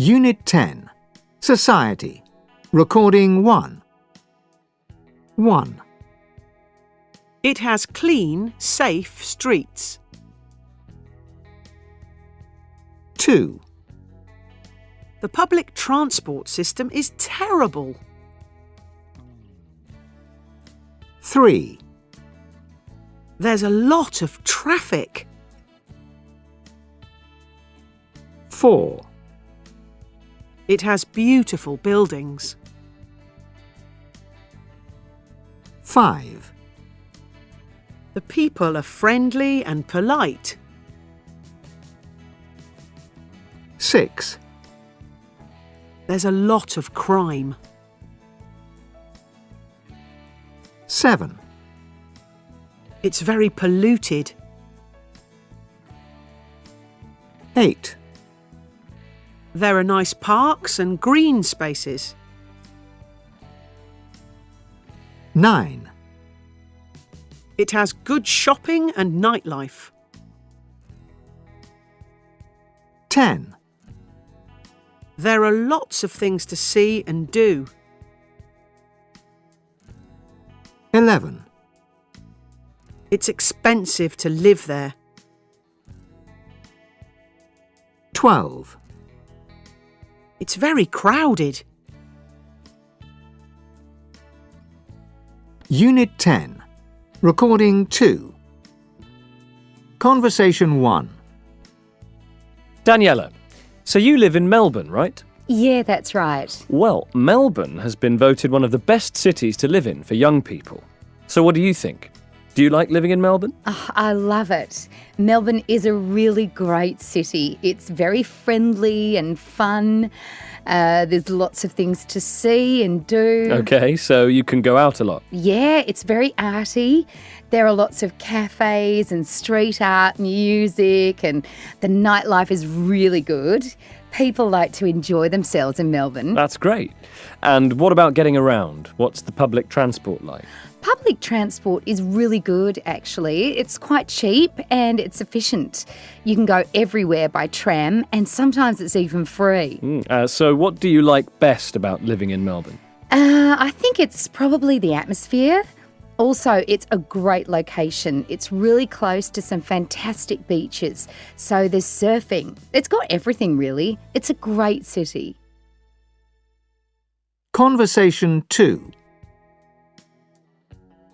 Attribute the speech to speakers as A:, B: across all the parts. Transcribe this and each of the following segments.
A: Unit 10. Society. Recording 1. 1.
B: It has clean, safe streets.
A: 2.
B: The public transport system is terrible.
A: 3.
B: There's a lot of traffic.
A: 4.
B: It has beautiful buildings.
A: 5.
B: The people are friendly and polite.
A: 6.
B: There's a lot of crime.
A: 7.
B: It's very polluted.
A: 8.
B: There are nice parks and green spaces.
A: 9.
B: It has good shopping and nightlife.
A: 10.
B: There are lots of things to see and do.
A: 11.
B: It's expensive to live there.
A: 12.
B: It's very crowded.
A: Unit 10. Recording 2. Conversation 1.
C: Daniela, so you live in Melbourne, right?
D: Yeah, that's right.
C: Well, Melbourne has been voted one of the best cities to live in for young people. So what do you think? Do you like living in Melbourne?
D: Oh, I love it. Melbourne is a really great city. It's very friendly and fun. There's lots of things to see and do.
C: Okay, so you can go out a lot.
D: Yeah, it's very arty. There are lots of cafes and street art, music, and the nightlife is really good. People like to enjoy themselves in Melbourne.
C: That's great. And what about getting around? What's the public transport like?
D: Public transport is really good, actually. It's quite cheap and it's efficient. You can go everywhere by tram and sometimes it's even free.
C: So what do you like best about living in Melbourne?
D: I think it's probably the atmosphere. Also, it's a great location. It's really close to some fantastic beaches. So there's surfing. It's got everything, really. It's a great city.
A: Conversation 2.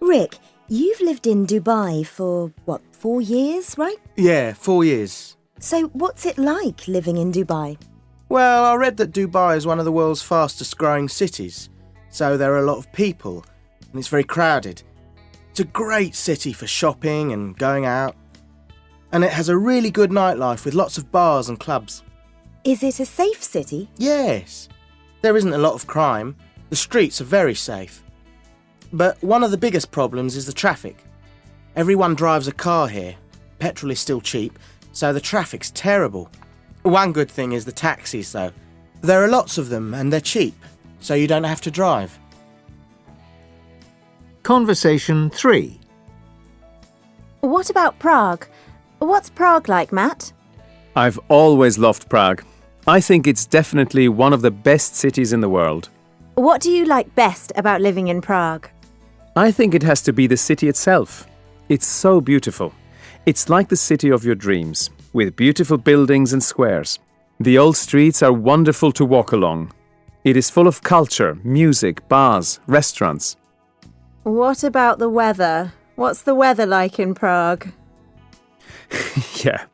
E: Rick, you've lived in Dubai for, 4 years, right?
F: Yeah, 4 years.
E: So what's it like living in Dubai?
F: Well, I read that Dubai is one of the world's fastest growing cities, so there are a lot of people, and it's very crowded. It's a great city for shopping and going out, and it has a really good nightlife with lots of bars and clubs.
E: Is it a safe city?
F: Yes, there isn't a lot of crime. The streets are very safe. But one of the biggest problems is the traffic. Everyone drives a car here. Petrol is still cheap, so the traffic's terrible. One good thing is the taxis, though. There are lots of them and they're cheap, so you don't have to drive.
A: Conversation 3.
E: What about Prague? What's Prague like, Matt?
G: I've always loved Prague. I think it's definitely one of the best cities in the world.
E: What do you like best about living in Prague?
G: I think it has to be the city itself. It's so beautiful. It's like the city of your dreams, with beautiful buildings and squares. The old streets are wonderful to walk along. It is full of culture, music, bars, restaurants.
E: What about the weather? What's the weather like in Prague?
G: Yeah.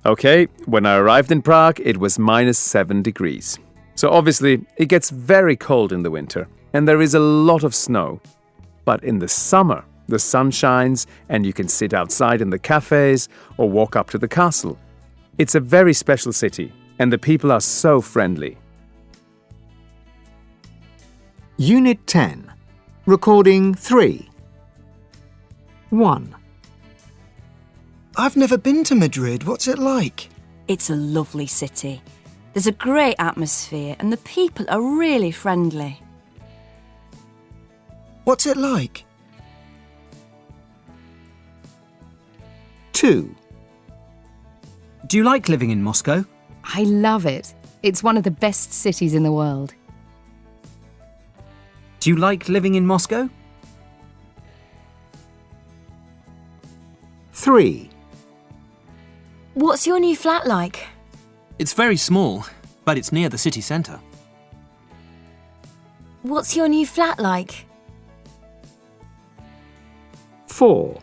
G: Okay, when I arrived in Prague, it was -7 degrees. So obviously, it gets very cold in the winter, and there is a lot of snow. But in the summer, the sun shines and you can sit outside in the cafes or walk up to the castle. It's a very special city, and the people are so friendly.
A: Unit 10. Recording 3. 1.
H: I've never been to Madrid. What's it like?
I: It's a lovely city. There's a great atmosphere and the people are really friendly.
H: What's it like?
A: 2.
J: Do you like living in Moscow?
D: I love it. It's one of the best cities in the world.
J: Do you like living in Moscow?
A: 3.
E: What's your new flat like?
J: It's very small, but it's near the city centre.
E: What's your new flat like?
A: 4.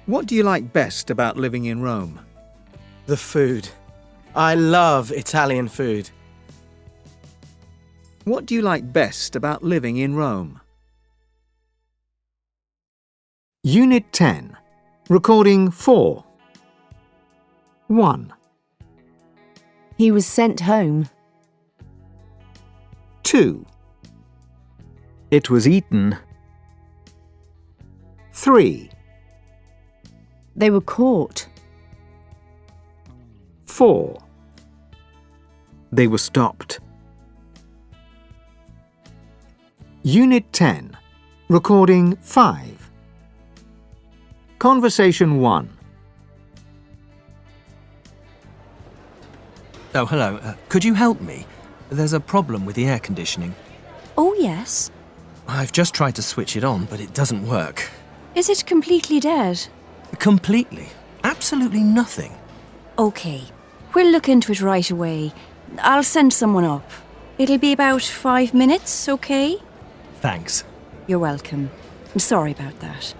A: What do you like best about living in Rome?
F: The food. I love Italian food.
A: What do you like best about living in Rome? Unit 10. Recording 4. 1,
K: He was sent home.
A: 2,
H: It was eaten.
A: 3,
K: They were caught.
A: 4,
H: They were stopped.
A: Unit 10. Recording 5. Conversation 1.
J: Oh, hello. Could you help me? There's a problem with the air conditioning.
I: Oh, yes.
J: I've just tried to switch it on, but it doesn't work.
I: Is it completely dead?
J: Completely. Absolutely nothing.
I: OK. We'll look into it right away. I'll send someone up. It'll be about 5 minutes, OK?
J: Thanks.
I: You're welcome. I'm sorry about that.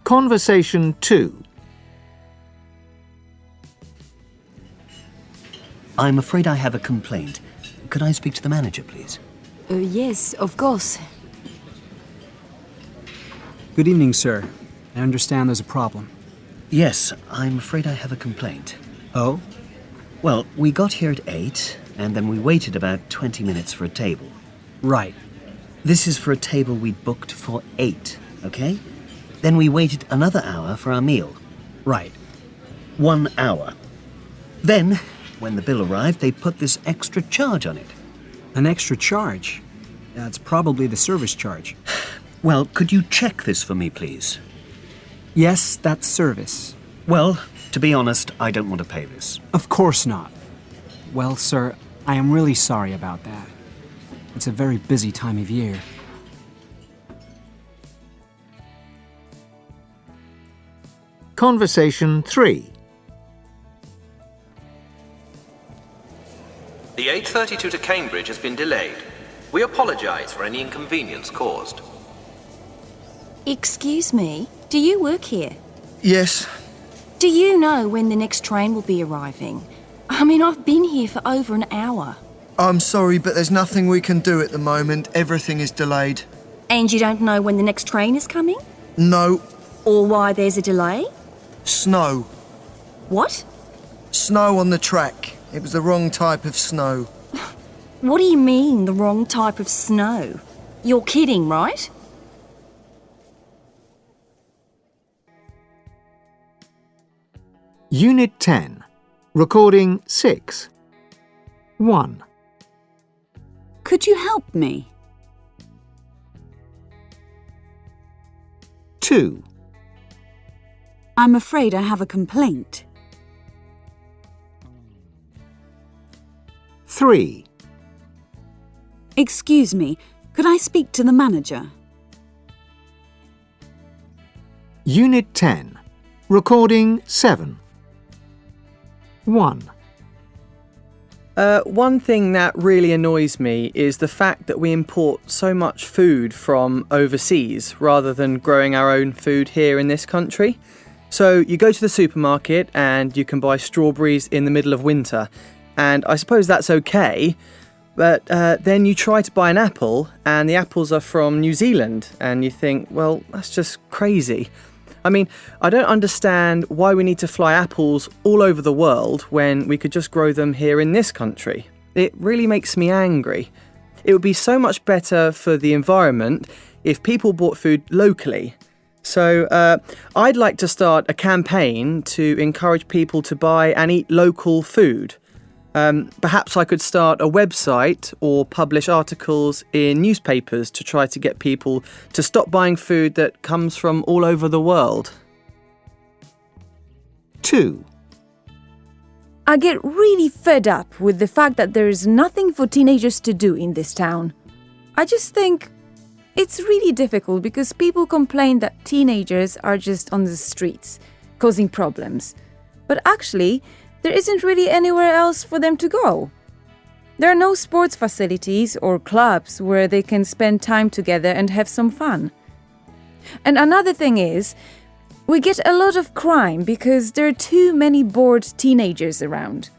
A: Conversation 2.
L: I'm afraid I have a complaint. Could I speak to the manager, please?
K: Yes, of course.
M: Good evening, sir. I understand there's a problem.
L: Yes, I'm afraid I have a complaint.
M: Oh?
L: Well, we got here at 8, and then we waited about 20 minutes for a table.
M: Right.
L: This is for a table we'd booked for 8, okay? Then we waited another hour for our meal.
M: Right.
L: 1 hour. Then, when the bill arrived, they put this extra charge on it.
M: An extra charge? That's probably the service charge.
L: Well, could you check this for me, please?
M: Yes, that's service.
L: Well, to be honest, I don't want to pay this.
M: Of course not. Well, sir, I am really sorry about that. It's a very busy time of year.
A: Conversation 3.
N: The 8:32 to Cambridge has been delayed. We apologise for any inconvenience caused.
I: Excuse me, do you work here?
H: Yes.
I: Do you know when the next train will be arriving? I mean, I've been here for over an hour.
H: I'm sorry, but there's nothing we can do at the moment. Everything is delayed.
I: And you don't know when the next train is coming?
H: No.
I: Or why there's a delay?
H: Snow.
I: What?
H: Snow on the track. It was the wrong type of snow.
I: What do you mean, the wrong type of snow? You're kidding, right?
A: Unit 10. Recording 6. 1,
K: Could you help me?
A: 2,
K: I'm afraid I have a complaint.
A: 3,
K: Excuse me, could I speak to the manager?
A: Unit 10. Recording 7. 1,
O: One thing that really annoys me is the fact that we import so much food from overseas rather than growing our own food here in this country. So you go to the supermarket and you can buy strawberries in the middle of winter, and I suppose that's okay, but then you try to buy an apple and the apples are from New Zealand and you think, well, that's just crazy. I mean, I don't understand why we need to fly apples all over the world when we could just grow them here in this country. It really makes me angry. It would be so much better for the environment if people bought food locally. So I'd like to start a campaign to encourage people to buy and eat local food. Perhaps I could start a website or publish articles in newspapers to try to get people to stop buying food that comes from all over the world.
A: 2,
E: I get really fed up with the fact that there is nothing for teenagers to do in this town. I just think it's really difficult because people complain that teenagers are just on the streets, causing problems. But actually, there isn't really anywhere else for them to go. There are no sports facilities or clubs where they can spend time together and have some fun. And another thing is, we get a lot of crime because there are too many bored teenagers around.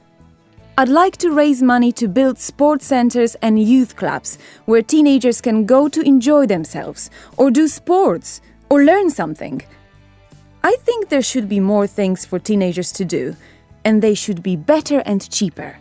E: I'd like to raise money to build sports centers and youth clubs where teenagers can go to enjoy themselves, or do sports, or learn something. I think there should be more things for teenagers to do, and they should be better and cheaper.